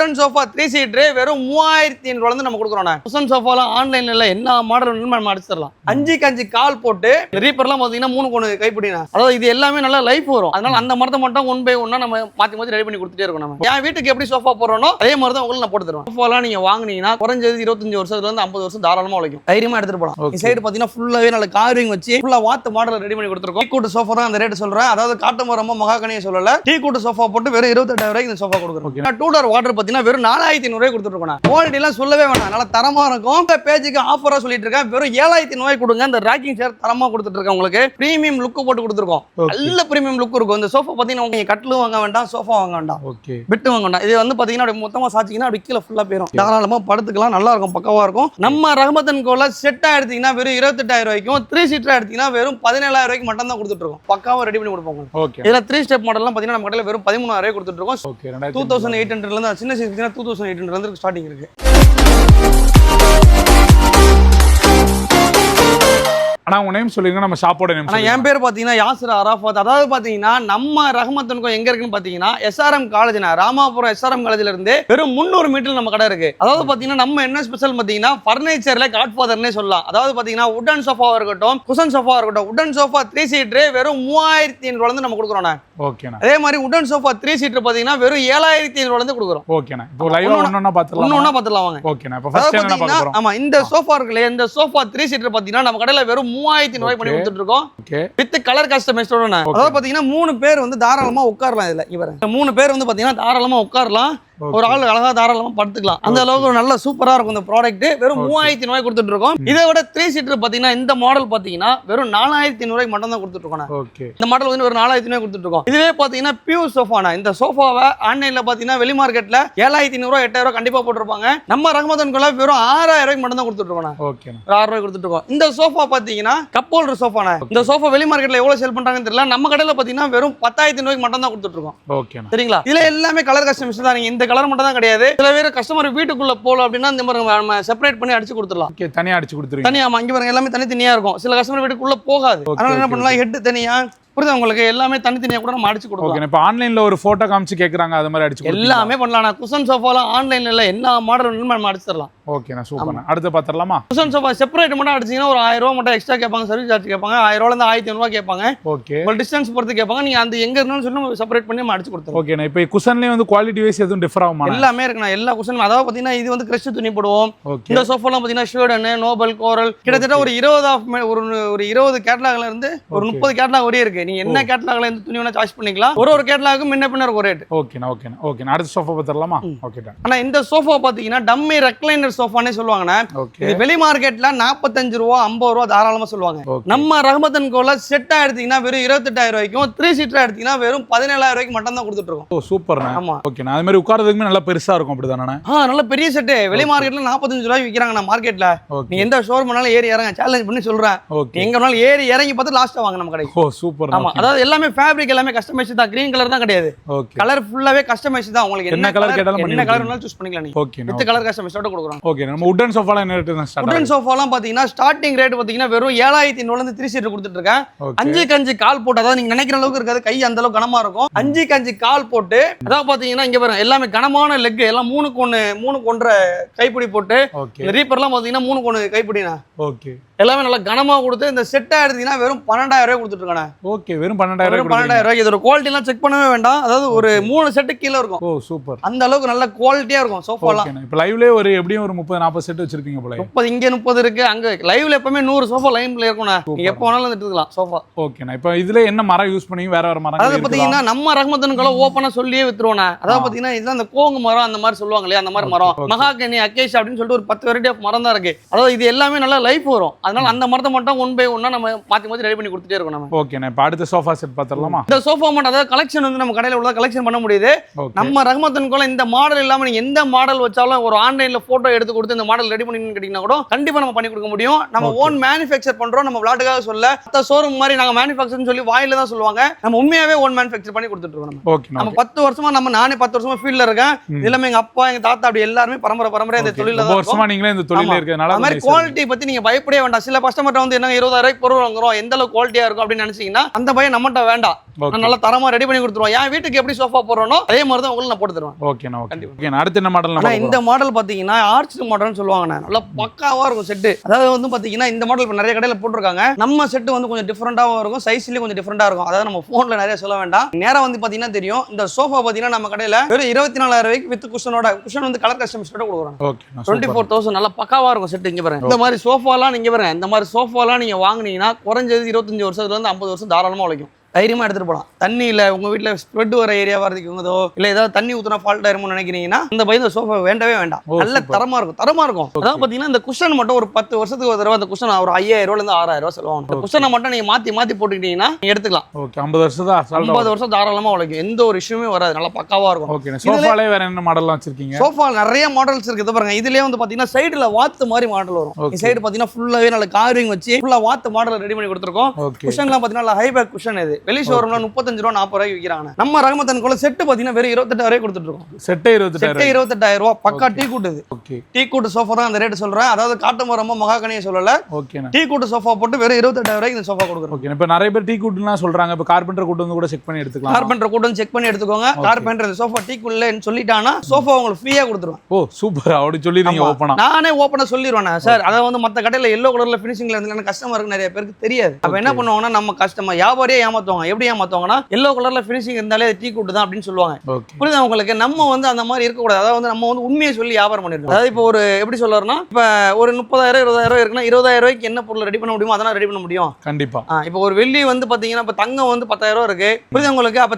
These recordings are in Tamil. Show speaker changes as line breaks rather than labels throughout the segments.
உடன் சோஃபா 3 சீட்டர் வெறும் 3500 நம்ம கொடுக்குறோம். குஷன் சோஃபால ஆன்லைன்ல எல்லா மாடல் நம்ம அடிச்சிடலாம். 5க்கு 5 கால் போட்டு ரீப்பர்லாம் பாத்தீங்கன்னா 3 கோண கைப்பிடினா. அதாவது இது எல்லாமே நல்லா லைஃப் வரும். அதனால அந்த மரத்தை மட்டும் 1 பை 1 நம்ம மாத்தி ரெடி பண்ணி கொடுத்துட்டே இருக்கோம். நம்ம என் வீட்டுக்கு எப்படி சோஃபா போடுறோனோ அதே மாதிரி தான் உங்களுக்கு நான் போட்டு தருவேன். சோஃபாலாம் நீங்க வாங்குனீங்கன்னா குறைஞ்சது 25 வருஷத்துல இருந்து 50 வருஷம் தாராளமா உழைக்கும். தைரியமா எடுத்துட்டு போலாம். இந்த சைடு பாத்தீங்கன்னா ஃபுல்லாவே நல்ல கார்விங் வச்சு ஃபுல்லா வாத்து மாடல் ரெடி பண்ணி கொடுத்துருக்கோம். டீ கூட்டு சோஃபா தான் அந்த ரேட் சொல்றேன். அதாவது காட்டு மரமா மகாகனியை சொல்லல. டீ கூட்டு சோஃபா போட்டு வெறும் 28,000 ரூபாய்க்கு இந்த சோஃபா கொடுக்குறோம். 2 டோர் வாட்டர் பாத்தீங்கன்னா வெறும் 4500 ரூபாய் கொடுத்துட்டு இருக்கோம். குவாலிட்டி எல்லாம் சொல்லவே வேணாம். நல்ல தரமா இருக்கும். இந்த பேஜுக்கு ஆஃபரா சொல்லிட்டு இருக்கேன். வெறும் 7500 ரூபாய் கொடுங்க. இந்த ராக்கிங் சேர் தரமா கொடுத்துட்டு இருக்கேன். உங்களுக்கு பிரீமியம் லுக் போட்டு கொடுத்துருக்கோம். நல்ல பிரீமியம் லுக் இருக்கும். இந்த சோஃபா பாத்தீங்கன்னா நீங்க கட்டிலும் வாங்க வேண்டாம், சோஃபா வாங்க வேண்டாம், பெட் வாங்க வேண்டாம். இது வந்து பாத்தீங்கன்னா மொத்தமா சாச்சிங்கன்னா அப்படி கீழே ஃபுல்லா போயிடும். தாராளமா படுத்துக்கலாம். நல்லா இருக்கும், பக்கவா இருக்கும். நம்ம ரஹமத்தன் கோல செட்டா எடுத்தீங்கன்னா வெறும் 28,000 ரூபாய்க்கும் 3 சீட்டரா எடுத்தீங்கன்னா வெறும் 17,000 ரூபாய்க்கு மட்டும் தான் கொடுத்துட்டு இருக்கோம். பக்காவா ரெடி பண்ணி கொடுப்போம். இதுல 3 ஸ்டெப் மாடல்லாம் பாத்தீங்கன்னா நம்ம கடையில வெறும் 13,000 ரூபாய் கொடுத்துட்டு இருக்கோம். 2800 ல இருந்து சின்ன சைஸ் 2800 ல இருந்து ஸ்டார்டிங் இருக்கு.
ஆனா உங்க நேம் சொல்லுங்க. நம்ம ஷாப்போட நேம்.
என் பேர் பாத்தீங்கன்னா யாசிர் அராஃபத். அதாவது பாத்தீங்கன்னா நம்ம ரஹமத்தன் எங்க இருக்குன்னு பாத்தீங்கன்னா SRM காலேஜ், ராமாபுரம் SRM காலேஜ்ல இருந்து வெறும் 300 மீட்டர் நம்ம கடை இருக்கு. அதாவது பாத்தீங்கன்னா நம்ம என்ன ஸ்பெஷல் பாத்தீங்கன்னா பர்னிச்சர்ல காட்ஃபாதர்னே சொல்லலாம். அதாவது பாத்தீங்கன்னா உடன் சோஃபாவா இருக்கட்டும், குஷன் சோஃபா இருக்கட்டும், உடன் சோஃபா 3 சீட்டர் வெறும் 3500 இருந்து நம்ம கொடுக்குறோம்.
ஓகேண்ணா.
அதே மாதிரி உடன் சோஃபா 3 சீட்டர் பாத்தீங்கன்னா வெறும் 7500 இருந்து கொடுக்குறோம்.
ஓகேண்ணா. இப்போ லைவா ஒண்ணொண்ணா பாத்துறலாம் வாங்க. ஓகேண்ணா. இப்போ ஃபர்ஸ்ட் என்ன பார்க்க போறோம்?
ஆமா, இந்த சோஃபா இருக்குல, இந்த சோஃபா 3 சீட்டர் பாத்தீங்கன்னா நம்ம கடையில வெறும் 3000 ரூபாய் பண்ணி கொடுத்துட்டு இருக்கோம். வித் கலர் கஸ்டமைஸ்டோட. அதாவது பாத்தீங்கன்னா 3 பேர் வந்து தாராளமா உட்காரலாம். இதுல இவர 3 பேர் வந்து பாத்தீங்கன்னா தாராளமா உட்காரலாம். ஒரு ஆள் அழகா தாராளமா படுத்துக்கலாம். அந்த அளவுக்கு ஒரு நல்ல சூப்பரா இருக்கும் இந்த ப்ராடக்ட். வெறும் 3000 ரூபாய் கொடுத்துட்டு இருக்கோம். இதை விட 3 சீட்டர் பாத்தீங்கன்னா இந்த மாடல் பாத்தீங்கன்னா வெறும் 4500 ரூபாய்க்கு மட்டும் தான் கொடுத்துட்டு இருக்கோம். இந்த மாடல் வந்து ஒரு 4000 ரூபாய் கொடுத்துட்டு இருக்கோம். இதுவே பாத்தீங்கன்னா பியூர் சோஃபானா. இந்த சோஃபாவை ஆன்லைன்ல பாத்தீங்கன்னா வெளி மார்க்கெட்ல 7500 ரூபாய் 8000 ரூபாய் கண்டிப்பா போட்டுருப்பாங்க. நம்ம ரஹமத்தன் கோல வெறும் 6000 ரூபாய்க்கு மட்டும் தான் கொடுத்துட்டு இருக்கோம். 6 ரூபாய் கொடுத்துட்டு இருக்கோம். இந்த சோஃபா பாத்தீங்கன்னா கப் ஹோல்டர் சோஃபானா. இந்த சோஃபா வெளி மார்க்கெட்ல எவ்வளவு சேல் பண்றாங்கன்னு தெரியல. நம்ம கடையில பாத்தீங்கன்னா வெறும் 10,000 ரூபாய்க்கு மட்டும் தான் கொடுத்துட்டு இருக்கோம். சரிங்களா? இதுல எல்லாமே கலர் கஸ்டமைஸ் தான். நீங்க இந்த கலர் மட்டும் தான் கிடையாது. சில பேர் கஸ்டமர் வீட்டுக்குள்ள போல அப்படின்னா இந்த மாதிரி நம்ம செப்பரேட் பண்ணி அடிச்சு கொடுத்துடலாம்.
தனியா அடிச்சு கொடுத்துருங்க.
தனியா இங்க பாருங்க, எல்லாமே தனித்தனியா இருக்கும். சில கஸ்டமர் வீட்டுக்குள்ள போகாது. அதனால என்ன பண்ணலாம், ஹெட் தனியா, புரியுது உங்களுக்கு, எல்லாமே தனித்தனியா கூட நம்ம அடிச்சு கொடுக்கலாம்.
ஓகே. இப்போ ஆன்லைன்ல ஒரு போட்டோ காமிச்சு கேக்குறாங்க, அது மாதிரி அடிச்சு கொடுக்கலாம்.
எல்லாமே பண்ணலாம். குஷன் சோஃபால ஆன்லைன்ல எல்லா மாடலும் நம்ம அடிச்சிடலாம்.
ஓகேண்ணா, சூப்பர்ண்ணா. அடுத்து பாத்துறலாமா?
குஷன் சோஃபா செப்பரேட் மட்டும் அடிச்சீங்கன்னா ஒரு 1000 ரூபாய் மட்டும் எக்ஸ்ட்ரா கேட்பாங்க. சர்வீஸ் சார்ஜ் கேட்பாங்க. 1000 ரூபாயில இருந்து 1500 ரூபாய் கேட்பாங்க.
ஓகே.
ஒரு டிஸ்டன்ஸ் பொறுத்து கேட்பாங்க. நீங்க அந்த எங்க இருந்தாலும் சொல்லி நம்ம செப்பரேட் பண்ணி நம்ம அடிச்சு கொடுத்துருவோம்.
ஓகேண்ணா. இப்போ குஷன்லயே வந்து குவாலிட்டி வைஸ் எதுவும் டிஃபர் ஆகுமா?
எல்லாமே இருக்குண்ணா. எல்லா குஷன், அதாவது பாத்தீங்கன்னா இது வந்து கிரஷ் துணி போடுவோம். இந்த சோஃபாலாம் பாத்தீங்கன்னா ஷேர்டன், நோபல், கோரல், கிட்டத்தட்ட ஒரு 20 கேட்டலாக்ல இருந்து ஒரு 30 கேட்டலாக் வரையும் இருக்கு. நீங்க என்ன கேட்டலாக் எந்த துணி வேணா சாய்ஸ் பண்ணிக்கலாம். ஒரு கேட்டலாக்கு முன்ன பின்ன ஒரு ரேட்.
ஓகேண்ணா. அடுத்த சோஃபா பாத்துறலாமா? ஓகேடா.
ஆனா இந்த சோஃபா பாத்தீங்கன்னா டம்மி ரெக்லைனர் சோஃபானே சொல்லுவாங்க. இது வெளி மார்க்கெட்ல 45 ரூபா 50 ரூபா தாராளமா சொல்லுவாங்க. நம்ம ரஹமத்தன் கோல செட்டா எடுத்தீங்கன்னா வெறும் 28,000 ரூபாய்க்கும் 3 சீட்டரா எடுத்தீங்கன்னா வெறும் 17,000 ரூபாய்க்கு மட்டும் தான் கொடுத்துட்டு இருக்கோம்.
ஓ சூப்பர்ண்ணா.
ஆமா.
ஓகேண்ணா. அது மாதிரி உட்கார்றதுக்கு நல்லா பெருசா இருக்கும் அப்படிதானே?
நல்ல பெரிய செட். வெளி மார்க்கெட்ல 45 ரூபாய் விக்கிறாங்க. மார்க்கெட்ல நீங்க எந்த ஷோரூம் பண்ணாலும் ஏறி இறங்க, சேலஞ்ச் பண்ணி சொல்றேன். எங்க வேணாலும் ஏறி இறங்கி பார்த்து லாஸ்டா வாங்க நம்ம கடைக்கு.
ஓ சூப்பர்.
ஆமா, அதாவது எல்லாமே ஃபேப்ரிக் எல்லாமே கஸ்டமைஸ் தான். கிரீன் கலர் தான் கிடையாது. கலர் ஃபுல்லாவே கஸ்டமைஸ் தான். உங்களுக்கு என்ன கலர் கேட்டாலும் என்ன கலர் வேணாலும் சூஸ் பண்ணிக்கலாம் நீங்க.
ஓகே.
வித் கலர் கஸ்டமைஸோட கொடுக்குறோம்.
ஓகே. நம்ம உடன் சோஃபால என்ன ரேட் ஸ்டார்ட்?
உடன் சோஃபாலாம் பாத்தீங்கன்னா ஸ்டார்டிங் ரேட் பாத்தீங்கன்னா வெறும் 7500 ல இருந்து 3 சீட்டர் கொடுத்துட்டு இருக்கேன். 5க்கு 5 கால் போட்டு, அதாவது நீங்க நினைக்கிற அளவுக்கு இருக்காது. கை அந்த அளவுக்கு கனமா இருக்கும். 5க்கு 5 கால் போட்டு, அதாவது பாத்தீங்கன்னா இங்க பாருங்க எல்லாமே கனமான லெக், எல்லாம் 3க்கு 1 கைப்பிடி போட்டு. ரீப்பர்லாம் பாத்தீங்கன்னா 3க்கு 1 கைப்பிடினா. ஓகே. எல்லாமே நல்லா கனமா கொடுத்து இந்த செட்டா எடுத்தீங்கன்னா வெறும் 12,000 ரூபாய் கொடுத்துட்டு இருக்கானே.
ஓகே. வெறும் 12,000
ரூபாய். இதோட குவாலிட்டி எல்லாம் செக் பண்ணவே வேண்டாம். அதாவது ஒரு 3 செட் கீழ இருக்கும்.
ஓ சூப்பர்.
அந்த அளவுக்கு நல்ல குவாலிட்டியா இருக்கும் சோஃபாலாம்.
இப்போ லைவ்லயே ஒரு எப்படியும் ஒரு 30-40 செட் வச்சிருக்கீங்க போல.
30 இங்க 30 இருக்கு. அங்க லைவ்ல எப்பவுமே 100 சோஃபா லைன்ல இருக்கும்னா. நீங்க எப்ப வேணாலும் வந்து எடுத்துக்கலாம் சோஃபா.
ஓகேண்ணா. இப்போ இதுல என்ன மரம் யூஸ் பண்ணி வேற மரம்?
அதாவது பாத்தீங்கன்னா நம்ம ரஹமத்தன் கோல ஓபனா சொல்லியே வித்துருவோம். அதாவது பாத்தீங்கன்னா இதுதான் அந்த கோங்கு மரம் அந்த மாதிரி சொல்லுவாங்க இல்லையா, அந்த மாதிரி மரம். மகாகனி, அகேஷ் அப்படின்னு சொல்லிட்டு ஒரு 10 வெரைட்டி ஆஃப் மரம் தான் இருக்கு. அதாவது இது எல்லாமே நல்லா லைஃப் வரும். அதனால அந்த மரத்தை மட்டும் 1 பை 1 நம்ம மாத்தி ரெடி பண்ணி கொடுத்துட்டே இருக்கோம் நம்ம.
ஓகேண்ணா. இப்போ அடுத்த சோஃபா செட் பாத்துறலாமா?
இந்த சோஃபா மட்டும் அதாவது கலெக்ஷன் வந்து நம்ம கடையில உள்ள கலெக்ஷன் பண்ண முடியுது. நம்ம ரஹமத்தன் கோல இந்த மாடல் இல்லாம நீங்க எந்த மாடல் வச்சாலும் ஒரு ஆன்லைன்ல போட்டோ எடுத்து கொடுத்து இந்த மாடல் ரெடி பண்ணி கேட்டீங்கன்னா கூட கண்டிப்பா நம்ம பண்ணி கொடுக்க முடியும். நம்ம ஓன் மேனுஃபேக்சர் பண்றோம். நம்ம விளையாட்டுக்காக சொல்ல மத்த ஷோரூம் மாதிரி நாங்க மேனுஃபேக்சர்னு சொல்லி வாயில தான் சொல்லுவாங்க. நம்ம உண்மையாவே ஓன் மேனுஃபேக்சர் பண்ணி கொடுத்துட்டு இருக்கோம். நம்ம 10 வருஷமா நானே 10 வருஷமா ஃபீல்ட்ல இருக்கேன். எல்லாமே எங்க அப்பா எங்க தாத்தா அப்படி எல்லாரும் பரம்பரை இந்த தொழில தான்
வருஷமா நீங்களே இந்த தொழில இருக்கறனால
அந்த மாதிரி குவாலிட்டி பத்தி நீங்க பயப்படவே வேண்டாம். சில கஸ்டமர்ட்ட வந்து என்ன 20,000 பொருள் வாங்குறோம், எந்த அளவுக்கு குவாலிட்டியா இருக்கும் அப்படின்னு நினைச்சீங்கன்னா அந்த பையன் நம்மகிட்ட வேண்டாம், நான் நல்லா தரமா ரெடி பண்ணி கொடுத்துருவோம். என் வீட்டுக்கு எப்படி சோஃபா போடுறோனோ அதே மாதிரி தான் உங்களுக்கு நான் போட்டு தருவேன்.
ஓகேண்ணா, ஓகே. அடுத்து என்ன மாடல்?
இந்த மாடல் பாத்தீங்கன்னா ஆர்ச் மாடல்னு சொல்லுவாங்க, நல்லா பக்காவா இருக்கும் செட்டு. அதாவது வந்து பாத்தீங்கன்னா இந்த மாடல் இப்ப நிறைய கடையில போட்டுருக்காங்க. நம்ம செட்டு வந்து கொஞ்சம் டிஃபரெண்டாவும் இருக்கும், சைஸ்லயும் கொஞ்சம் டிஃபரெண்டா இருக்கும். அதாவது நம்ம போன்ல நிறைய சொல்ல வேண்டாம், நேரா வந்து பாத்தீங்கன்னா தெரியும். இந்த சோஃபா பாத்தீங்கன்னா நம்ம கடையில வெறும் 24,000 ரூபாய்க்கு வித் குஷனோட, குஷன் வந்து கலர் கஸ்டமைஸ்டோட கொடுக்குறாங்க. 24,000 நல்லா பக்காவா இருக்கும் செட்டு. இங்க பாருங்க, இந்த மாதிரி சோஃபாலாம் நீங்க பாருங்க, இந்த மாதிரி சோஃபாலாம் நீங்க வாங்குனீங்கன்னா குறைஞ்சது 25 வருஷத்துல இருந்து 50 வருஷம் தாராளமா உழைக்கும். தைரியமா எடுத்துட்டு போகலாம். தண்ணியில உங்க வீட்டுல ஸ்ப்ரெட் வர ஏரியாவா இருக்குதோ இல்ல ஏதாவது தண்ணி ஊத்துனா ஃபால்ட் ஆயிருமோன்னு நினைக்கிறீங்கன்னா இந்த பையன் இந்த சோஃபா வேண்டவே வேண்டாம். நல்ல தரமா இருக்கும், தரமா இருக்கும். அதாவது பாத்தீங்கன்னா இந்த குஷன் மட்டும் ஒரு 10 வருஷத்துக்கு ஒரு தடவை அந்த குஷன் ஒரு 5,000 ரூபாயில இருந்து 6,000 ரூபாய் சொல்லுவாங்க. இந்த குஷனை மட்டும் நீங்க மாத்தி மாத்தி போட்டுக்கிட்டீங்கன்னா நீங்க எடுத்துக்கலாம். 50 வருஷம் தாராளமா உழைக்கும், எந்த ஒரு இஷ்யூமே வராது, நல்லா பக்காவா இருக்கும்.
சோஃபாலே வேற என்ன மாடல்லாம் வச்சிருக்கீங்க?
சோஃபா நிறைய மாடல்ஸ் இருக்கு பாருங்க. இதுலயே வந்து பாத்தீங்கன்னா சைடுல வாத்து மாதிரி மாடல் வரும். இந்த சைடு பாத்தீங்கன்னா ஃபுல்லாவே நல்ல கார்விங் வச்சு ஃபுல்லா வாத்து மாடல் ரெடி பண்ணி கொடுத்துருக்கோம். குஷன்லாம் பாத்தீங்கன்னா ஹை பேக் குஷன். இது வெளி ஷோரூம்ல 35 ரூபா 40 ரூபாய்க்கு விற்கிறாங்க. நம்ம ரஹமத்தன் கோல செட்டு பாத்தீங்கன்னா வெறும் 28,000 ரூபாய் கொடுத்துட்டு இருக்கோம். செட்டே 28,000 ரூபாய். பக்கா டீ கூட். இது டீ கூட் சோஃபா தான் அந்த ரேட் சொல்றேன். அதாவது காட்டு மரமா மகாகனியை சொல்லல. டீ கூட் சோஃபா போட்டு வெறும் 28,000 ரூபாய்க்கு இந்த சோஃபா கொடுக்குறோம்.
இப்ப நிறைய பேர் டீ கூட்லாம் சொல்றாங்க. இப்ப கார்பெண்டர் கூட் வந்து கூட செக் பண்ணி எடுத்துக்கலாம்.
கார்பெண்டர் கூட் வந்து செக் பண்ணி எடுத்துக்கோங்க. கார்பெண்டர் சோஃபா டீ கூட்லன்னு சொல்லிட்டானா சோஃபா உங்களுக்கு ஃப்ரீயா கொடுத்துருவேன்.
ஓ சூப்பர், அப்படி சொல்லி நீங்க ஓபனா
நானே ஓபனா சொல்லிடுவேன் சார். அத வந்து மத்த கடையில எல்லோ கலர்ல ஃபினிஷிங்ல இருந்தா கஸ்டமருக்கு நிறைய பேருக்கு தெரியாது. அப்ப என்ன பண்ணுவாங்கன்னா நம்ம கஸ்டமர் வியாபாரியே ஏமாத்துவாங்க. எப்படி ஏமாத்துவாங்கன்னா எல்லோ கலர்ல ஃபினிஷிங் இருந்தாலே டீ கூட் தான் அப்படின்னு சொல்லுவாங்க. புரியுதா உங்களுக்கு? நம்ம வந்து அந்த மாதிரி இருக்க கூடாது. அதாவது வந்து நம்ம வந்து உண்மையை சொல்லி வியாபாரம் பண்ணிருக்கோம். அதாவது இப்போ ஒரு எப்படி சொல்றேன்னா இப்ப ஒரு 30,000 20,000 இருக்குன்னா 20,000 ரூபாய்க்கு என்ன பொருள் ரெடி பண்ண முடியுமோ அதெல்லாம் ரெடி பண்ண முடியும்.
கண்டிப்பா.
இப்போ ஒரு வெள்ளி வந்து பாத்தீங்கன்னா இப்ப தங்கம் வந்து 10,000 இருக்கு. புரியுதா உங்களுக்கு? அப்ப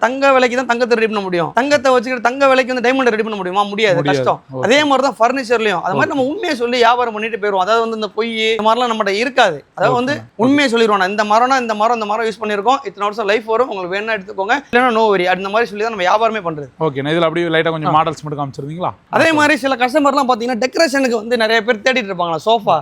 தங்க விலைக்கு தான் தங்கத்தை ரெடி பண்ண முடியும். தங்கத்தை வச்சுக்கிட்டு தங்க விலைக்கு வந்து டைமண்ட் ரெடி பண்ண முடியுமா? முடியாது, கஷ்டம். அதே மாதிரி தான் ஃபர்னிச்சர்லயும் அது மாதிரி நம்ம உண்மையை சொல்லி வியாபாரம் பண்ணிட்டு போயிருவோம். அதாவது வந்து இந்த பொய் இந்த மாதிரிலாம் நம்மகிட்ட இருக்காது. அதாவது வந்து உண்மையை சொல்லிடுவோம். இந்த மரம்னா இந்த மரம் யூஸ் பண்ணிருக்கோம், இத்தனை வருஷம் லைஃப் வரும், உங்களுக்கு வேணா எடுத்துக்கோங்க, இல்லைன்னா நோ வரி, அந்த மாதிரி சொல்லி தான் நம்ம வியாபாரமே பண்றது.
ஓகே, இதுல அப்படியே லைட்டா கொஞ்சம் மாடல்ஸ் மட்டும் காமிச்சிருந்தீங்களா?
அதே மாதிரி சில கஸ்டமர்லாம் பாத்தீங்கன்னா டெக்கரேஷனுக்கு வந்து நிறைய பேர் தேடிட்டு இருப்பாங்களா சோஃபா.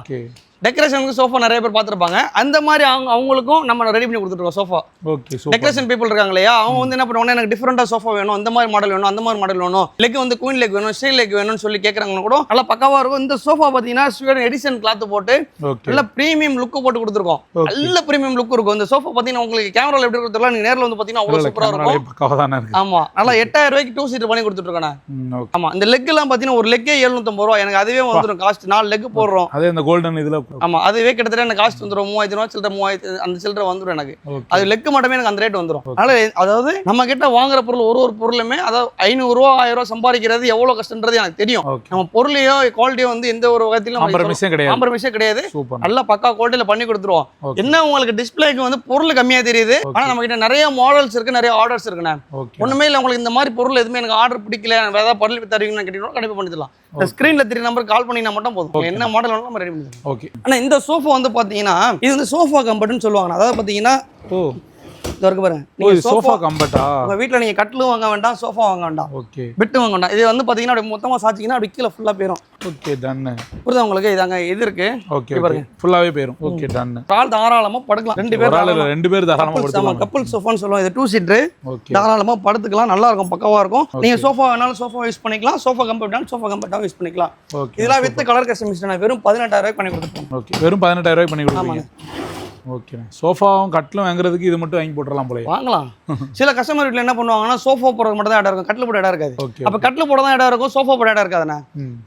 டெக்கரேஷனுக்கு சோஃபா நிறைய பேர் பார்த்துருப்பாங்க. அந்த மாதிரி அவங்களுக்கும் நம்ம ரெடி பண்ணி கொடுத்துருக்கோம் சோஃபா.
ஓகே,
டெக்கரேஷன் பீப்புள் இருக்காங்க இல்லையா, அவங்க வந்து என்ன பண்ணுவாங்க, எனக்கு டிஃபரெண்டா சோஃபா வேணும், அந்த மாதிரி மாடல் வேணும், அந்த மாதிரி மாடல் வேணும், லெக் வந்து குயின் லெக் வேணும், ஸ்டீல் லெக் வேணும்னு சொல்லி கேட்கறாங்க கூட நல்லா பக்காவா இருக்கும். இந்த சோஃபா பாத்தீங்கன்னா ஸ்வீடன் எடிஷன் கிளாத் போட்டு நல்ல பிரீமியம் லுக் போட்டு கொடுத்துருக்கோம். நல்ல பிரீமியம் லுக் இருக்கும். இந்த சோஃபா பாத்தீங்கன்னா உங்களுக்கு கேமரால எப்படி கொடுத்துருக்கா, நீங்க நேர்ல வந்து பாத்தீங்கன்னா அவ்வளவு சூப்பரா இருக்கும். ஆமா, நல்லா 8,000 ரூபாய்க்கு 2 சீட்டர் பண்ணி கொடுத்துட்டு இருக்கேன். ஆமா, இந்த லெக் எல்லாம் பாத்தீங்கன்னா ஒரு லெக்கே 750 ரூபாய். எனக்கு அதுவே வந்துடும் காஸ்ட். 4 லெக் போடுறோம். அதே இந்த கோல்டன் இதுல. ஆமா, அதுவே கிட்டத்தட்ட எனக்கு காஸ்ட் வந்துடும் 3,000 ரூபாய் சில்லற 3,000 அந்த சில்லற வந்துடும் எனக்கு. அது லெக் மட்டுமே எனக்கு அந்த ரேட் வந்துடும். அதனால அதாவது நம்ம கிட்ட வாங்குற பொருள் ஒரு பொருளுமே அதாவது 500 ரூபா 1000 ரூபாய் சம்பாதிக்கிறது எவ்வளவு கஷ்டம்ன்றது எனக்கு தெரியும். நம்ம பொருளையோ குவாலிட்டியோ வந்து எந்த ஒரு வகையிலும் காம்ப்ரமைஸே கிடையாது. நல்லா பக்கா குவாலிட்டியில பண்ணி கொடுத்துருவோம். என்ன உங்களுக்கு டிஸ்பிளேக்கு வந்து பொருள் கம்மியா தெரியுது, ஆனா நம்ம கிட்ட நிறைய மாடல்ஸ் இருக்கு, நிறைய ஆர்டர்ஸ் இருக்குண்ணே. ஒண்ணுமே இல்லை, உங்களுக்கு இந்த மாதிரி பொருள் எதுவுமே எனக்கு ஆர்டர் பிடிக்கல, வேற ஏதாவது பொருள் தருவீங்கன்னு கேட்டீங்கன்னா கண்டிப்பா பண்ணி தரலாம். ஸ்கிரீன்ல 3 நம்பர் கால் பண்ணினா மட்டும் போதும், என்ன மாடல் வேணாலும் நம்ம ரெடி பண்ணிடலாம். ஓகே. ஆனா இந்த சோஃபா வந்து பாத்தீங்கன்னா இது வந்து சோஃபா கம்பெர்ட்னு சொல்லுவாங்க. அதாவது பாத்தீங்கன்னா இது இருக்கு பாருங்க, நீங்க சோஃபா கம்பெர்ட்டா உங்க வீட்ல நீங்க கட்டிலும் வாங்க வேண்டாம், சோஃபா வாங்க வேண்டாம், ஓகே, பெட் வாங்க வேண்டாம். இது வந்து பாத்தீங்கன்னா அப்படியே மொத்தமா சாச்சிங்கன்னா அப்படியே கீழ ஃபுல்லா போயிடும். Okay, done. புரியுதா உங்களுக்கு? இதாங்க இது இருக்கு. ஓகே, பாருங்க ஃபுல்லாவே போயிடும். Okay, ton. கால் தாராளமா படுக்கலாம். ரெண்டு பேர் தாராளமா படுக்கலாம். கப்பிள் சோஃபான்னு சொல்லுவோம். இது 2 சீட்டர். தாராளமா படுத்துக்கலாம், நல்லா இருக்கும், பக்காவா இருக்கும். நீங்க சோஃபா வேணாலும் சோஃபா யூஸ் பண்ணிக்கலாம், சோஃபா கம்பெர்ட்னாலும் சோஃபா கம்பெர்ட்டா யூஸ் பண்ணிக்கலாம். இதெல்லாம் வித் கலர் கஸ்டமைஸ்ட் வெறும் 18,000 ரூபாய்க்கு பண்ணி கொடுத்துருக்கோம். ஓகே, வெறும் 18,000 ரூபாய்க்கு பண்ணி கொடுத்துருக்கீங்க. ஓகே, சோஃபாவும் கட்டிலும் வாங்குறதுக்கு இது மட்டும் வாங்கி போட்டுறலாம் போல. வாங்கலாம். சில கஸ்டமர் வீட்டில் என்ன பண்ணுவாங்கன்னா சோஃபா போடுறது மட்டும் தான் இடம் இருக்கும், கட்டில் போட இடம் இருக்காது. அப்போ கட்டில் போட தான் இடம் இருக்கும், சோஃபா போட இடம் இருக்காதுண்ணா.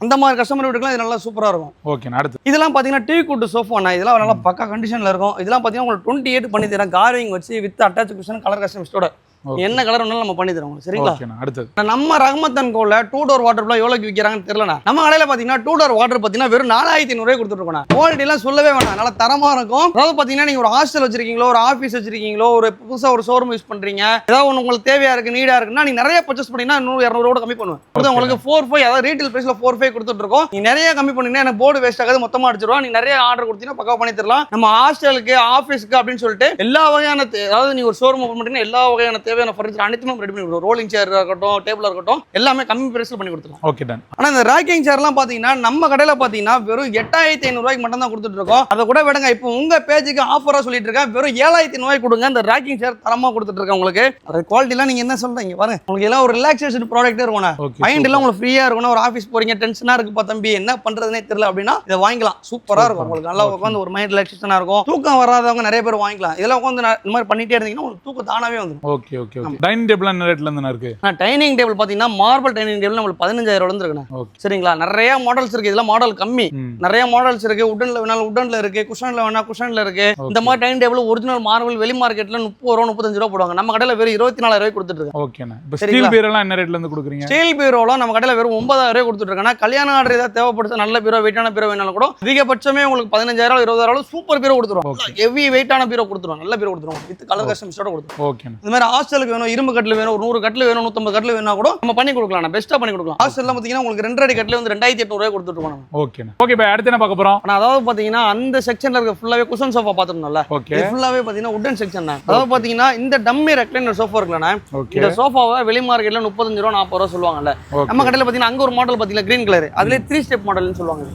அந்த மாதிரி கஸ்டமர் வீட்டுக்குலாம் இது நல்லா சூப்பராக இருக்கும். ஓகே, அடுத்து இதெல்லாம் பார்த்தீங்கன்னா டீ கூட்டு சோஃபாண்ணா. இதெல்லாம் நல்லா பக்கா கண்டிஷனில் இருக்கும். இதெல்லாம் பார்த்தீங்கன்னா உங்களுக்கு 28 பண்ணி தரேன், கார்விங் வச்சு வித் அட்டாச் குஷன் கலர் கஸ்டமைஸ்டோட. என்ன கலர் வேணாலும் நம்ம பண்ணி தரோம், சரிங்களா? அடுத்து நம்ம ரஹமத்தன் கோல 2 டோர் வாட்டர் ப்ளா எவ்வளவுக்கு விற்கிறாங்கன்னு தெரியலண்ணா. நம்ம கடையில பாத்தீங்கன்னா 2 டோர் வாட்டர் பாத்தீங்கன்னா வெறும் 4,500 ரூபாய் கொடுத்துட்டு இருக்கோம். குவாலிட்டி எல்லாம் சொல்லவே வேணாம், நல்லா தரமா இருக்கும். அதாவது பாத்தீங்கன்னா நீங்க ஒரு ஹாஸ்டல் வச்சிருக்கீங்களோ, ஒரு ஆஃபீஸ் வச்சிருக்கீங்களோ, ஒரு புதுசா ஒரு ஷோரூம் யூஸ் பண்றீங்க, ஏதாவது ஒன்று உங்களுக்கு தேவையா இருக்கு, நீடா இருக்குன்னா நீங்க நிறைய பர்ச்சேஸ் பண்ணீங்கன்னா 100-200 கூட கம்மி பண்ணுவேன். உங்களுக்கு 4-5 அதாவது ரீட்டைல் பிரைஸ்ல 4-5 கொடுத்துட்டு இருக்கோம். நீங்க நிறைய கம்மி பண்ணீங்கன்னா எனக்கு போர்டு வேஸ்ட் ஆகாது, மொத்தமா அடிச்சிருவோம். நீங்க நிறைய ஆர்டர் கொடுத்தீங்கன்னா பக்கா பண்ணி தரலாம். நம்ம ஹாஸ்டலுக்கு, ஆஃபீஸ்க்கு அப்படின்னு சொல்லிட்டு எல்லா வகையான, அதாவது நீங்க ஒரு ஷோரூம் ஓபன் பண்ணீங்கன்னா எல்லா வகையான தேவையான ஃபர்னிச்சர் அனைத்துமே ரெடி பண்ணி கொடுத்துருவோம். ரோலிங் சேர் இருக்கட்டும், டேபிள் இருக்கட்டும், எல்லாமே கம்மி பிரைஸ்ல பண்ணி கொடுத்துருவோம்.
Okay done.
ஆனா இந்த ராக்கிங் சேர்லாம் பாத்தீங்கன்னா நம்ம கடையில பாத்தீங்கன்னா வெறும் 8500 ரூபாய்க்கு மட்டும் தான் கொடுத்துட்டு இருக்கோம். அதை கூட விடுங்க, இப்போ உங்க பேஜுக்கு ஆஃபரா சொல்லிட்டு இருக்கேன், வெறும் 7500 ரூபாய்க்கு கொடுங்க. இந்த ராக்கிங் சேர் தரமா கொடுத்துட்டு இருக்கேன் உங்களுக்கு. அது குவாலிட்டி எல்லாம் நீங்க என்ன சொல்றீங்க பாருங்க, உங்களுக்கு எல்லாம் ஒரு ரிலாக்ஸேஷன் ப்ராடக்ட்டே இருக்கும். மைண்ட் எல்லாம் உங்களுக்கு ஃப்ரீயா இருக்கணும். ஒரு ஆஃபீஸ் போறீங்க, டென்ஷனா இருக்குப்பா தம்பி, என்ன பண்றதுனே தெரியல அப்படின்னா இதை வாங்கிக்கலாம். சூப்பரா இருக்கும் உங்களுக்கு. நல்லா உட்காந்து ஒரு மைண்ட் ரிலாக்ஸேஷனா இருக்கும். தூக்கம் வராதவங்க நிறைய பேர் வாங்கிக்கலாம். இதெல்லாம் உட்காந்து இந்த மாதிரி பண்ணிட்டே இருந்தீங்கன்னா உங்களுக்கு தூக்கம் தானாவே வந்துடும்.
Okay okay okay. Dining table என்ன ரேட்ல இருந்து இருக்கு?
டைனிங் டேபிள் பாத்தீங்கன்னா மார்பிள் டைனிங் டேபிள் உங்களுக்கு 15000 ரூபாயில இருந்து இருக்குண்ணா. சரிங்களா? நிறைய மாடல்ஸ் இருக்கு. இதெல்லாம் மாடல் கம்மி. நிறைய மாடல்ஸ் இருக்கு. உட்டன்ல வேணாலும் உட்டன்ல இருக்கு, குஷன்ல வேணா குஷன்ல இருக்கு. இந்த மாதிரி டைனிங் டேபிள் ஒரிஜினல் மார்பிள் வெளி மார்க்கெட்ல 30 ரூபா 35 ரூபா போடுவாங்க. நம்ம கடையில வெறும் 24000 ரூபாய்க்கு கொடுத்துட்டு இருக்கோம்.
ஓகேண்ணா. இப்போ ஸ்டீல் பீரோ எல்லாம் என்ன ரேட்ல இருந்து கொடுக்குறீங்க?
ஸ்டீல் பீரோலாம் நம்ம கடையில வெறும் 9000 ரூபாய் கொடுத்துட்டு இருக்கேன். கல்யாண ஆர்டர் ஏதாவது தேவைப்படுது, நல்ல பீரோ வெயிட்டான பீரோ வேணாலும் கூட அதிகபட்சமே உங்களுக்கு 15000 20000 சூப்பர் பீரோ கொடுத்துருவோம். ஹெவி வெயிட்டான பீரோ கொடுத்துருவோம். நல்ல பீரோ கொடுத்துருவோம். வித் கலர் கஸ்டமைஸோட கொடுத்துருவோம்.
ஓகே.
இந்த மாதிரி ஹாஸ்டலுக்கு வேணும், இரும்பு கட்டில் வேணும், ஒரு 100 கட்டில் வேணும், 150 கட்டில் வேணா கூட நம்ம பண்ணி கொடுக்கலாம். பெஸ்ட்டா பண்ணி கொடுக்கலாம். ஹாஸ்டல்ல பாத்தீங்கன்னா உங்களுக்கு 2 அடி கட்டில் வந்து 2800 ரூபாய் கொடுத்துட்டு இருக்கோம்.
ஓகேண்ணா. ஓகே. இப்போ அடுத்து என்ன பார்க்க போறோம்?
ஆனா அதாவது பாத்தீங்கன்னா அந்த செக்ஷன்ல இருக்க ஃபுல்லாவே குஷன் சோஃபா பாத்துறோம்ல. இது ஃபுல்லாவே பாத்தீங்கன்னா உட்டன் செக்ஷன் தான். அதாவது பாத்தீங்கன்னா இந்த டம்மி ரெக்லைனர் சோஃபா இருக்குலண்ணா, இந்த சோஃபாவை வெளி மார்க்கெட்ல 35 ரூபா 40 ரூபா சொல்லுவாங்கல்ல. நம்ம கடையில பாத்தீங்கன்னா அங்க ஒரு மாடல் பாத்தீங்கன்னா கிரீன் கலர், அதுல 3 ஸ்டெப் மாடல்னு சொல்லுவாங்க.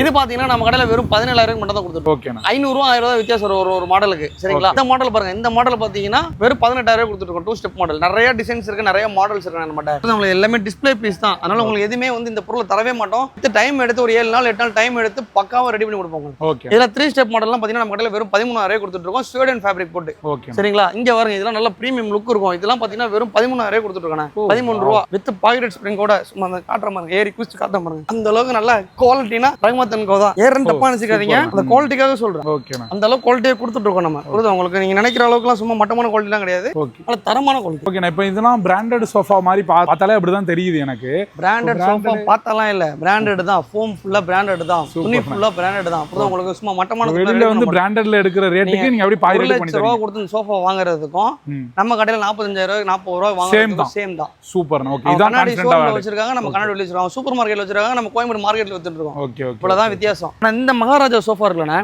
இது பாத்தீங்கன்னா நம்ம கடையில வெறும் 17000 மட்டும் தான் கொடுத்துருக்கோம்.
ஓகேண்ணா.
500 ரூபா 1000 ரூபா வித்தியாசம் ஒரு மாடலுக்கு. சரிங்களா? இந்த மாடல் பாருங்க, இந்த மாடல் பாத்தீங்கன்னா வெறும் 18000 கொடுத்துட்டு இருக்கோம். 2 ஸ்டெப் மாடல். நிறைய டிசைன்ஸ் இருக்கு, நிறைய மாடல்ஸ் இருக்கு நம்ம கிட்ட. உங்களுக்கு எல்லாமே டிஸ்ப்ளே பீஸ் தான். அதனால உங்களுக்கு எதுவுமே வந்து இந்த பொருளை தரவே மாட்டோம். டைம் எடுத்து ஒரு 7 நாள் 8 நாள் டைம் எடுத்து பக்காவா ரெடி பண்ணி கொடுப்போம். இதுல 3 ஸ்டெப் மாடல்லாம் பாத்தீங்கன்னா நம்ம கடையில வெறும் 13000 கொடுத்துட்டு இருக்கோம். ஸ்வீடன் ஃபேப்ரிக் போட்டு. சரிங்களா? இங்க பாருங்க, இதெல்லாம் நல்ல பிரீமியம் லுக் இருக்கும். இதெல்லாம் பாத்தீங்கன்னா வெறும் 13000 கொடுத்துட்டு இருக்கேன். 13 ரூபா வித் பாக்கெட் ஸ்ப்ரிங்கோட. சும்மா அந்த காட்டுற மாதிரி ஏறி குச்சி காட்ட பாருங்க. அந்த அளவுக்கு நல்ல குவாலிட்டினா ரஹ்மத்தன் கோதா. ஏறன் தப்பா நினைச்சுக்காதீங்க, அந்த குவாலிட்டிக்காக சொல்றேன். அந்த அளவுக்கு குவாலிட்டியை கொடுத்துட்டு இருக்கோம் நம்ம. உங்களுக்கு நீங்க நினைக்கிற அளவுக்குலாம் சும்மா மட்டமான குவாலிட்டிலாம் கிடையாது. நல்ல தரமான குவாலிட்டி.
ஓகே. இப்போ இதெல்லாம் பிராண்டட் சோஃபா மாதிரி பார்த்தாலே அப்படிதான் தெரியுது எனக்கு.
பிராண்டட் சோஃபா பார்த்தாலாம் இல்ல, பிராண்டட் தான். ஃபோம் ஃபுல்லா பிராண்டட் தான், துணி ஃபுல்லா பிராண்டட் தான். அப்பதான் உங்களுக்கு சும்மா மட்டமான
வெளியில வந்து பிராண்டட்ல எடுக்கிற ரேட்டுக்கு நீங்க அப்படியே 1,00,000
ரூபா கொடுத்து இந்த சோஃபா வாங்குறதுக்கும் நம்ம கடையில 45000 40 ரூபா வாங்குறதுக்கும் சேம் தான்.
சூப்பர். ஓகே. இதான்
கண்ணாடி ஷோரூம்ல வச்சிருக்காங்க, நம்ம கண்ணாடி வெளிய வச்சிருக்காங்க. சூப்பர் மார்க்கெட்ல வச்சிருக்காங்க, நம்ம கோயம்பேடு மார்க்கெட்ல வித்துட்டு இருக்கோம்.
Okay okay.
இவ்வளவுதான் வித்தியாசம். ஆனா இந்த மகாராஜா சோஃபா இருக்குலனா,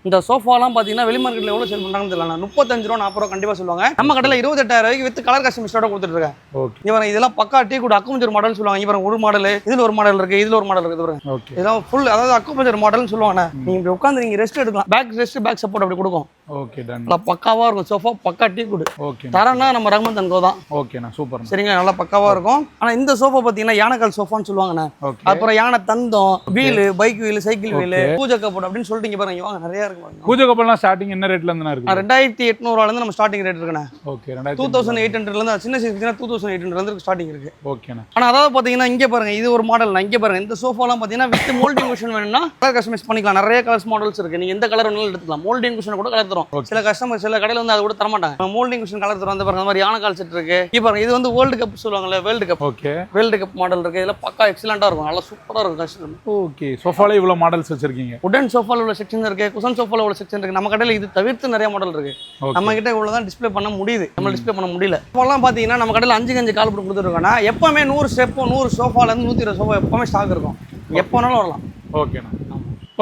இந்த சோஃபாலாம் பாத்தீங்கன்னா வெளி மார்க்கெட்ல எவ்வளவு சேல் பண்றாங்கன்னு தெரியல. 35 ரூபா 40 ரூபா கண்டிப்பா சொல்லுவாங்க. நம்ம கடையில 28000 ரூபாய்க்கு வித் கலர் கஸ்டமைஸோட கொடுத்துட்டு இருக்கேன்.
ஓகே.
இவங்க இதெல்லாம் பக்கா டீ குட் அக்குபஞ்சர் மாடல் சொல்லுவாங்க. இவங்க ஒரு மாடல், இதுல ஒரு மாடல் இருக்கு, இதுல ஒரு மாடல் இருக்கு.
ஓகே.
இதெல்லாம் ஃபுல் அதாவது அக்குபஞ்சர் மாடல்னு சொல்லுவாங்க. நீங்க இப்படி உட்கார்ந்து நீங்க ரெஸ்ட் எடுக்கலாம். பேக் ரெஸ்ட், பேக் சப்போர்ட் அப்படி கொடுக்கும்.
Okay done.
நல்லா பக்காவா இருக்கும் சோஃபா. பக்கா டீ குட்.
ஓகே.
தரனா நம்ம ரஹ்மத்தன் கோ தான்.
ஓகேண்ணா. சூப்பர்.
சரிங்களா? நல்லா பக்காவா இருக்கும். ஆனா இந்த சோஃபா பாத்தீங்கன்னா யானைக்கால் சோஃபான்னு சொல்லுவாங்கண்ணா.
ஓகே.
அப்புறம் யானை தந்தம், wheel, bike wheel, cycle wheel, puja cupboard அப்படின்னு சொல்லிட்டு இங்க பாருங்க, வாங்க நிறைய இருக்கு.
பூஜை கப்போர்ட்லாம் ஸ்டார்டிங் என்ன ரேட்ல இருந்து இருக்கு?
2800 ரூபாயில இருந்து நம்ம ஸ்டார்டிங் ரேட் இருக்குண்ணா.
ஓகே.
2800 ல இருந்து சின்ன சைஸ் 2800 ல இருந்து ஸ்டார்டிங் இருக்கு.
ஓகேண்ணா.
ஆனா அதாவது பாத்தீங்கன்னா இங்க பாருங்க, இது ஒரு மாடல். இங்க பாருங்க, இந்த சோஃபாலாம் பாத்தீங்கன்னா வித் மோல்டிங் குஷன் வேணும்னா கலர் கஸ்டமைஸ் பண்ணிக்கலாம். நிறைய கலர்ஸ் மாடல்ஸ் இருக்கு. நீங்க எந்த கலர் வேணாலும் எடுத்துக்கலாம். மோல்டிங் குஷன் கூட கலர் தரும். சில கஸ்டமர் சில கடையில வந்து அது கூட தர மாட்டாங்க. மோல்டிங் குஷன் கலர் தரும். அந்த பாருங்க, அந்த மாதிரி யானை கால் செட் இருக்கு. இங்க பாருங்க, இது வந்து வேர்ல்ட் கப் சொல்லுவாங்கல்ல, world cup.
Okay.
World cup model இருக்கு. இதெல்லாம் பக்கா எக்ஸலென்ட்டா இருக்கும். நல்லா சூப்பரா இருக்கும் கஸ்டம்.
ஓகே. சோஃபால இவ்வளவு மாடல்ஸ் வச்சிருக்கீங்க.
உடன் சோஃபால உள்ள செக்ஷன் இருக்கு, குஷன் சோஃபால உள்ள செக்ஷன் இருக்கு. நம்ம கடையில இது தவிர்த்து நிறைய மாடல் இருக்கு. நம்ம கிட்ட இவ்வளவுதான் டிஸ்ப்ளே பண்ண முடியுது. நம்ம டிஸ்ப்ளே பண்ண முடியல. இப்போலாம் பாத்தீங்கன்னா நம்ம கடையில 5 கால் போட்டு கொடுத்துருக்கோம்னா எப்பவுமே 100 ஸ்டெப் 100 சோஃபால இருந்து 120 சோஃபா எப்பவுமே ஸ்டாக் இருக்கும். எப்போ வேணாலும் வரலாம்.
ஓகேண்ணா.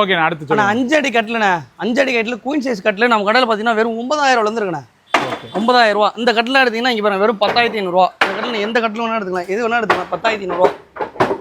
ஓகேண்ணா. அடுத்து சொல்லுங்க.
5 அடி கட்டிலண்ணே, 5 அடி கட்டில குயின் சைஸ் கட்டில நம்ம கடையில பாத்தீங்கன்னா வெறும் 9000 ரூபாயில இருந்து இருக்குண்ணே. 9000 ரூபா. இந்த கட்டில எடுத்தீங்கன்னா இங்க பாருங்க வெறும் 10500 ரூபா. இந்த கட்டில எந்த கட்டில வேணா எடுத்துக்கலாம், எது வேணா எடுத்துக்கலாம். 10500 ரூபா.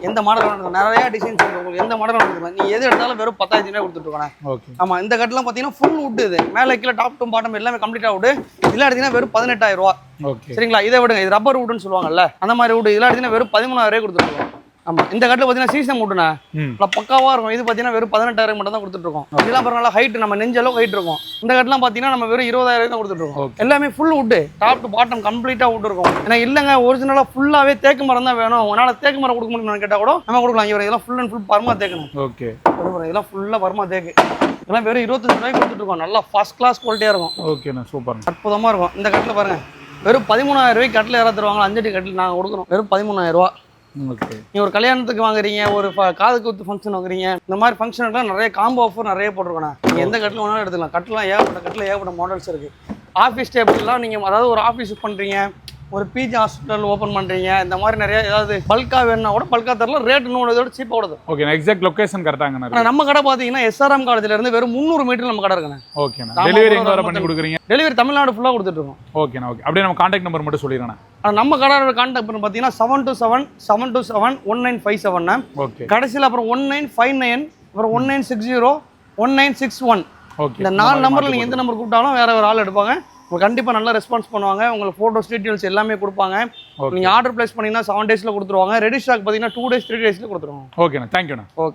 எந்த மாடல் வேணா எடுத்துக்கலாம். நிறைய டிசைன்ஸ் இருக்கு. உங்களுக்கு எந்த மாடல் வேணா எடுத்துக்கலாம். நீ எது எடுத்தாலும் வெறும் 10500 ரூபாய் கொடுத்துட்டு இருக்கோண்ணே.
ஓகே.
ஆமா, இந்த கட்டிலாம் பாத்தீங்கன்னா ஃபுல் வுட். இது மேல கீழே டாப் டு பாட்டம் எல்லாமே கம்ப்ளீட்டா வுட். இதெல்லாம் எடுத்தீங்கன்னா வெறும் 18000 ரூபா.
ஓகே.
சரிங்களா? இதை விடுங்க, இது ரப்பர் வுட்னு சொல்லுவாங்கல்ல, அந்த மாதிரி வுட். இதெல்லாம் எடுத்தீங்கன்னா வெறும் 13000 ரூபாய் கொடுத்துருக்கோம். ஆமா, இந்த கட்டில பாத்தீங்கன்னா சீசன் வுட்ண்ணே. நல்லா பக்காவா இருக்கும். இது பாத்தீங்கன்னா வெறும் 18000 மட்டும் தான் கொடுத்துட்டு இருக்கோம். இதெல்லாம் பாருங்க, நல்லா ஹைட் நம்ம நெஞ்ச அளவுக்கு ஹைட் இருக்கும். இந்த கட்டெல்லாம் பாத்தீங்கன்னா நம்ம வெறும் 20000 தான் கொடுத்துட்டு இருக்கோம். எல்லாமே full would, top to bottom கம்ப்ளீட்டா வுட் இருக்கும். ஏன்னா இல்லங்க ஒரிஜினலா ஃபுல்லாவே தேக்கு மரம் தான் வேணும், உங்களால தேக்கு மரம் கொடுக்க முடியும்னு கேட்டா கூட நம்ம கொடுக்கலாம். இதெல்லாம் ஃபுல் அண்ட் ஃபுல் பர்மா தேக்கணும்.
ஓகே.
இதெல்லாம் ஃபுல்லா பர்மா தேக்கு. இதெல்லாம் வெறும் 25 ரூபாய்க்கு கொடுத்துட்டு இருக்கோம். நல்லா ஃபர்ஸ்ட் கிளாஸ் குவாலிட்டியா இருக்கும்.
ஓகேண்ணா. சூப்பர்.
அற்புதமா இருக்கும். இந்த கட்டில பாருங்க வெறும் 13000 ரூபாய்க்கு கட்டில யாராவது தருவாங்க. 5 அடி கட்டில் நாங்க கொடுக்குறோம் வெறும் 13000 ரூபா.
ஓகே.
நீ ஒரு கல்யாணத்துக்கு வாங்குறீங்க, ஒரு காது குத்து ஃபங்க்ஷன் வாங்குறீங்க, இந்த மாதிரி ஃபங்க்ஷனுக்குலாம் நிறைய காம்போ ஆஃபர் நிறைய போட்டிருக்கோம். நீங்கள் எந்த கட்டில் வேணாலும் எடுத்துக்கலாம். கட்டலாம் ஏகப்பட்ட கட்டில் ஏகப்பட்ட மாடல்ஸ் இருக்குது. ஆஃபீஸ் டேபிள்லாம் நீங்கள் அதாவது ஒரு ஆஃபீஸ் பண்ணுறீங்க, ஒரு பிஜி ஹாஸ்பிட்டல் ஓப்பன் பண்ணுறீங்க, இந்த மாதிரி நிறைய ஏதாவது பல்காக வேணும்னா கூட பல்காக தரலாம், ரேட் இன்னொரு இதோட சீப்பாக வருது.
ஓகேண்ணா, எக்ஸாக்ட் லொகேஷன் கரெக்டாங்கண்ணா.
ஆனால் நம்ம கடை பார்த்தீங்கன்னா SRM காலேஜ்ல இருந்து வெறும் 300 மீட்டர் நம்ம கடை இருக்குண்ணே.
ஓகேண்ணா, டெலிவரி எங்கே வர பண்ணி கொடுக்குறீங்க?
டெலிவரி தமிழ்நாடு ஃபுல்லாக கொடுத்துட்ருக்கோம்.
ஓகேண்ணா, ஓகே. அப்படியே நம்ம கான்டாக்ட் நம்பர் மட்டும் சொல்லிடுறேண்ணா.
நம்ம கடையோட கான்டாக்ட் பண்ணி பார்த்தீங்கன்னா 727-727-1957.
ஓகே.
கடைசியில் அப்புறம் 1959, அப்புறம் 1960, 1961.
ஓகே.
இந்த 4 நம்பரில் நீங்கள் எந்த நம்பர் கூப்பிட்டாலும் வேற ஒரு ஆள் எடுப்பாங்க. உங்களுக்கு கண்டிப்பாக நல்லா ரெஸ்பான்ஸ் பண்ணுவாங்க. உங்களுக்கு ஃபோட்டோஸ் டீட்டெயில்ஸ் எல்லாமே கொடுப்பாங்க. நீங்கள் ஆர்டர் பிளேஸ் பண்ணீங்கன்னா 7 டேஸில் கொடுத்துருவாங்க. ரெடி ஸ்டாக் பார்த்தீங்கன்னா 2 days 3 daysல கொடுத்துருவாங்க.
ஓகேண்ணா, தேங்க்யூண்ணா.
ஓகே.